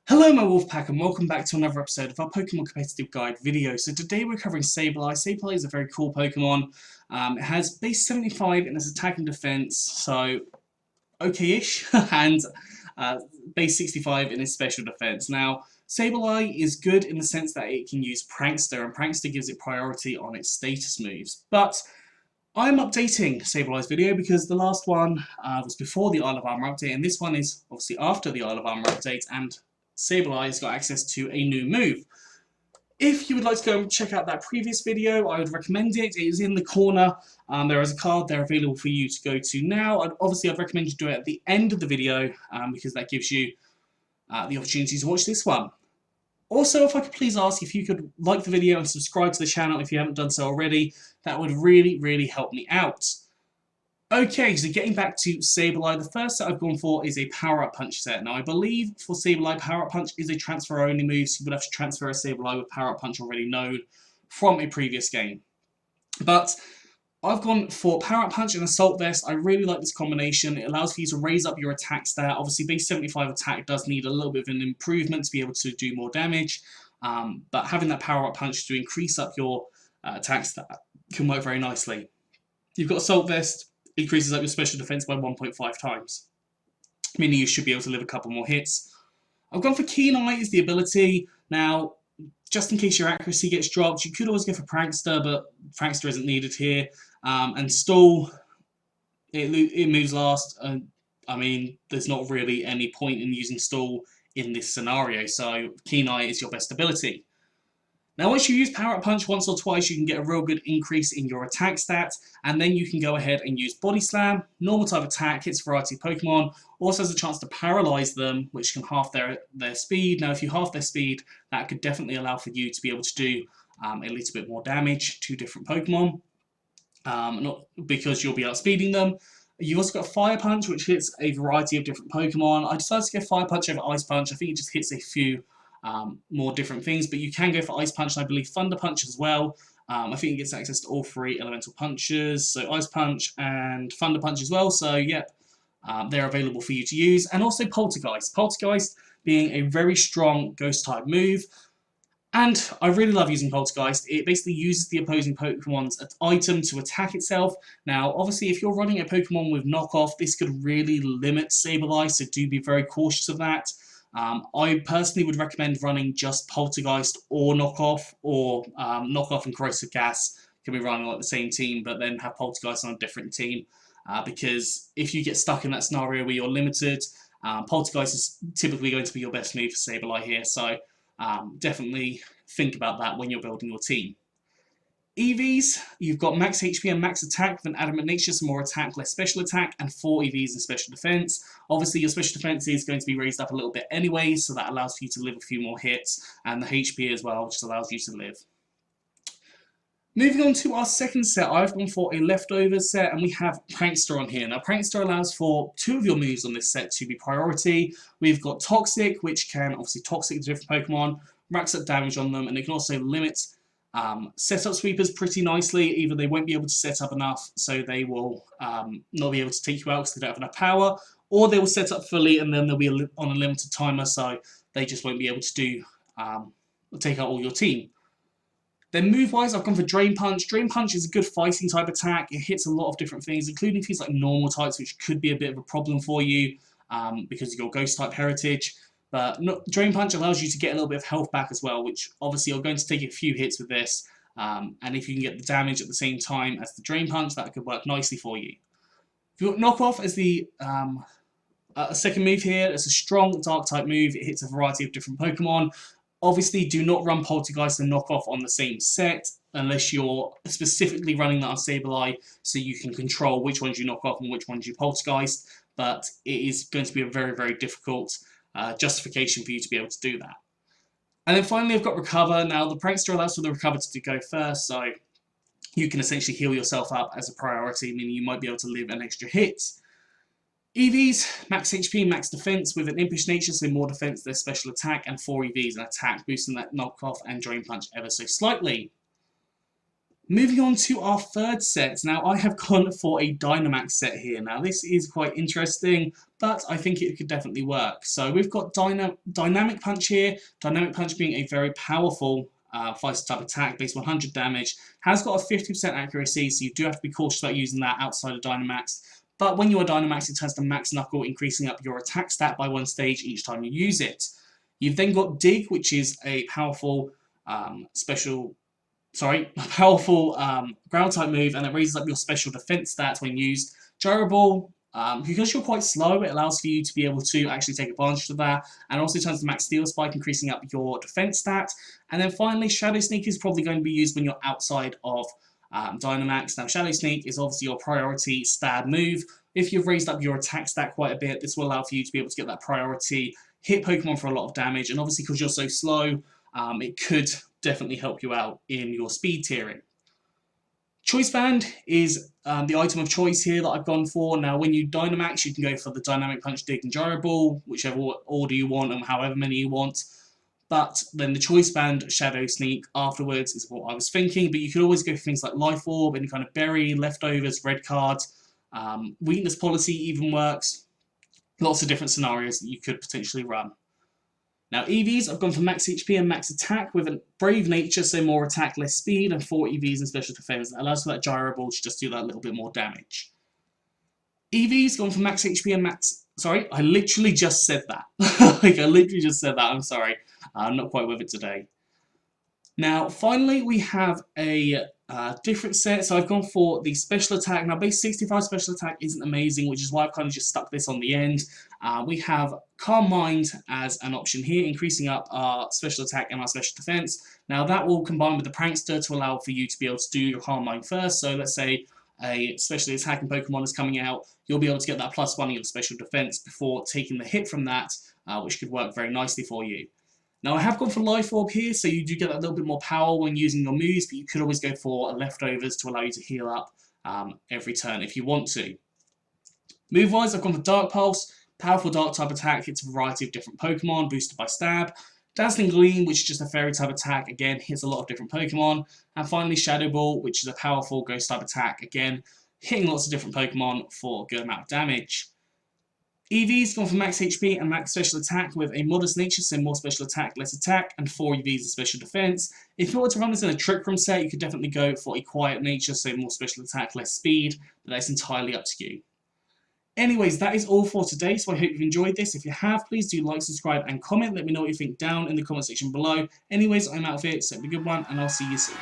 Hello my Wolfpack and welcome back to another episode of our Pokemon Competitive Guide video. So today we're covering Sableye. Sableye is a very cool Pokemon. It has base 75 in its attack and defense, so okay-ish, and base 65 in its special defense. Now, Sableye is good in the sense that it can use Prankster, and Prankster gives it priority on its status moves. But I'm updating Sableye's video because the last one was before the Isle of Armor update, and this one is obviously after the Isle of Armor update, and Sableye has got access to a new move. If you would like to go and check out that previous video, I would recommend it. It is in the corner. There is a card there available for you to go to now. I'd recommend you do it at the end of the video because that gives you the opportunity to watch this one. Also, if I could please ask if you could like the video and subscribe to the channel if you haven't done so already, that would really help me out. Okay, so getting back to Sableye, the first set I've gone for is a Power-Up Punch set. Now, I believe for Sableye, Power-Up Punch is a transfer-only move, so you would have to transfer a Sableye with Power-Up Punch already known from a previous game. But I've gone for Power-Up Punch and Assault Vest. I really like this combination. It allows for you to raise up your attack stat. Obviously, base 75 attack does need a little bit of an improvement to be able to do more damage, but having that Power-Up Punch to increase up your attack stat can work very nicely. You've got Assault Vest. Increases up your special defense by 1.5 times, meaning you should be able to live a couple more hits. I've gone for Keen Eye as the ability. Now, just in case your accuracy gets dropped, you could always go for Prankster, but Prankster isn't needed here. And Stall, it moves last. I mean, there's not really any point in using Stall in this scenario, so Keen Eye is your best ability. Now, once you use Power-Up Punch once or twice, you can get a real good increase in your attack stat, and then you can go ahead and use Body Slam, normal type attack, hits a variety of Pokemon, also has a chance to paralyze them, which can half their speed. Now, if you half their speed, that could definitely allow for you to be able to do a little bit more damage to different Pokemon, not because you'll be outspeeding them. You've also got Fire Punch, which hits a variety of different Pokemon. I decided to go Fire Punch over Ice Punch. I think it just hits a few more different things, but you can go for Ice Punch and I believe Thunder Punch as well. I think it gets access to all three elemental punches, so Ice Punch and Thunder Punch as well, so yep, they're available for you to use. And also Poltergeist. Poltergeist being a very strong ghost type move, and I really love using Poltergeist. It basically uses the opposing Pokemon's item to attack itself. Now, obviously, if you're running a Pokemon with knockoff, this could really limit Sableye, so do be very cautious of that. I personally would recommend running just Poltergeist or Knockoff, or Knockoff and Corrosive Gas can be running like the same team, but then have Poltergeist on a different team. Because if you get stuck in that scenario where you're limited, Poltergeist is typically going to be your best move for Sableye here, so definitely think about that when you're building your team. EVs, you've got max HP and max attack with an adamant nature, so more attack, less special attack, and 4 EVs in special defense. Obviously, your special defense is going to be raised up a little bit anyway, so that allows for you to live a few more hits, and the HP as well, which allows you to live. Moving on to our second set, I've gone for a leftovers set, and we have Prankster on here. Now, Prankster allows for 2 of your moves on this set to be priority. We've got Toxic, which can obviously Toxic to different Pokemon, racks up damage on them, and it can also limit set up sweepers pretty nicely. Either they won't be able to set up enough, so they will not be able to take you out because they don't have enough power, or they will set up fully and then they'll be on a limited timer, so they just won't be able to do take out all your team. Then move-wise, I've gone for Drain Punch. Drain Punch is a good fighting type attack. It hits a lot of different things, including things like normal types, which could be a bit of a problem for you because of your ghost type heritage. But Drain Punch allows you to get a little bit of health back as well, which obviously you're going to take a few hits with this. And if you can get the damage at the same time as the Drain Punch, that could work nicely for you. You've got Knockoff as the second move here. It's a strong Dark type move. It hits a variety of different Pokemon. Obviously, do not run Poltergeist and Knockoff on the same set unless you're specifically running that on Sableye, so you can control which ones you knock off and which ones you Poltergeist. But it is going to be a very difficult justification for you to be able to do that. And then finally I've got Recover. Now the Prankster allows for the Recover to go first, so you can essentially heal yourself up as a priority, meaning you might be able to live an extra hit. EVs, max HP, max defense with an Impish nature, so more defense, less special attack, and 4 EVs and attack, boosting that Knockoff and Drain Punch ever so slightly. Moving on to our third set. Now, I have gone for a Dynamax set here. Now, this is quite interesting, but I think it could definitely work. So we've got Dynamic Punch here. Dynamic Punch being a very powerful fighter type attack, base 100 damage. Has got a 50% accuracy, so you do have to be cautious about using that outside of Dynamax. But when you are Dynamax, it turns to Max Knuckle, increasing up your attack stat by 1 stage each time you use it. You've then got Dig, which is a powerful ground type move, and it raises up your special defense stats when used. Gyro Ball, because you're quite slow, it allows for you to be able to actually take advantage of that, and also turns to Max Steel Spike, increasing up your defense stat. And then finally, Shadow Sneak is probably going to be used when you're outside of Dynamax. Now, Shadow Sneak is obviously your priority stab move. If you've raised up your attack stat quite a bit, this will allow for you to be able to get that priority, hit Pokemon for a lot of damage, and obviously because you're so slow, it could definitely help you out in your speed tiering. Choice Band is the item of choice here that I've gone for. Now, when you Dynamax, you can go for the Dynamic Punch, Dig, and Gyro Ball, whichever order you want and however many you want. But then the Choice Band, Shadow Sneak afterwards is what I was thinking. But you could always go for things like Life Orb, any kind of Berry, Leftovers, Red Card. Weakness Policy even works. Lots of different scenarios that you could potentially run. Now, EVs, I've gone for max HP and max attack with a brave nature, so more attack, less speed, and 4 EVs and special defense. That allows for that Gyro Ball to just do that little bit more damage. EVs, gone for max HP and max... Sorry, I literally just said that. I literally just said that, I'm sorry. I'm not quite with it today. Now, finally, we have a different set. So I've gone for the special attack. Now, base 65 special attack isn't amazing, which is why I've kind of just stuck this on the end. We have Calm Mind as an option here, increasing up our special attack and our special defense. Now, that will combine with the Prankster to allow for you to be able to do your Calm Mind first. So let's say a specially attacking Pokemon is coming out, you'll be able to get that +1 of your special defense before taking the hit from that, which could work very nicely for you. Now, I have gone for Life Orb here, so you do get that little bit more power when using your moves, but you could always go for Leftovers to allow you to heal up every turn if you want to. Move-wise, I've gone for Dark Pulse, powerful Dark type attack, hits a variety of different Pokemon, boosted by Stab. Dazzling Gleam, which is just a Fairy type attack, again, hits a lot of different Pokemon. And finally, Shadow Ball, which is a powerful Ghost type attack, again, hitting lots of different Pokemon for a good amount of damage. EV's gone for max HP and max special attack with a modest nature, so more special attack, less attack, and 4 EVs of special defense. If you were to run this in a Trick Room set, you could definitely go for a quiet nature, so more special attack, less speed, but that's entirely up to you. Anyways, that is all for today, so I hope you've enjoyed this. If you have, please do like, subscribe, and comment. Let me know what you think down in the comment section below. Anyways, I'm out of here, so have a good one, and I'll see you soon.